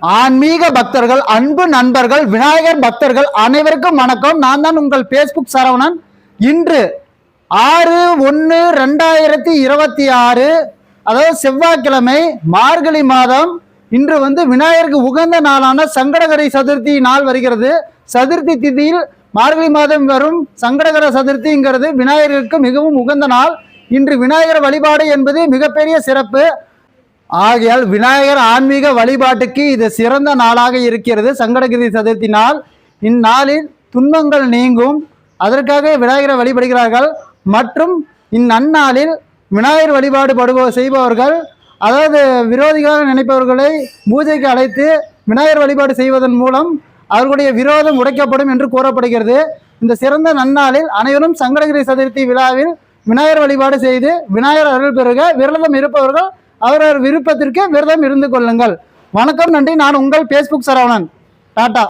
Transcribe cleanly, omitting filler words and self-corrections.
ஆன்மீக பக்தர்கள், அன்பு நண்பர்கள், விநாயகர் பக்தர்கள் அனைவருக்கும் வணக்கம். நான் தான் உங்கள் பேஸ்புக் சரவணன். இன்று 6/1/2026 அதாவது செவ்வாய்க்கிழமை, மார்கழி மாதம். இன்று விநாயகருக்கு உகந்த நாளான சங்கடகரை சதுர்த்தி நாள் வருகிறது. சதுர்த்தி திதியில் மார்கழி மாதம் வரும் சங்கடகர சதுர்த்திங்கிறது விநாயகருக்கு மிகவும் உகந்த நாள். இன்று விநாயகர் வழிபாடு என்பது மிகப்பெரிய சிறப்பு. ஆகையால் விநாயகர் ஆன்மீக வழிபாட்டுக்கு இது சிறந்த நாளாக இருக்கிறது. சங்கடகிரி சதுர்த்தி நாள். இந்நாளில் துன்பங்கள் நீங்கும், அதற்காக விநாயகரை வழிபடுகிறார்கள். மற்றும் இந்நன்னாளில் விநாயகர் வழிபாடு செய்பவர்கள், அதாவது விரோதிகளாக நினைப்பவர்களை பூஜைக்கு அழைத்து விநாயகர் வழிபாடு செய்வதன் மூலம் அவர்களுடைய விரோதம் உடைக்கப்படும் என்று கூறப்படுகிறது. இந்த சிறந்த நன்னாளில் அனைவரும் சங்கடகிரி சதுர்த்தி விழாவில் விநாயகர் வழிபாடு செய்து விநாயகர் அருள் பெறுக. விரதம் இருப்பவர்கள் அவரவர் விருப்பத்திற்கு விரதம் இருந்து கொள்ளுங்கள். வணக்கம், நன்றி. நான் உங்கள் பேஸ்புக் சரவணன். டாடா.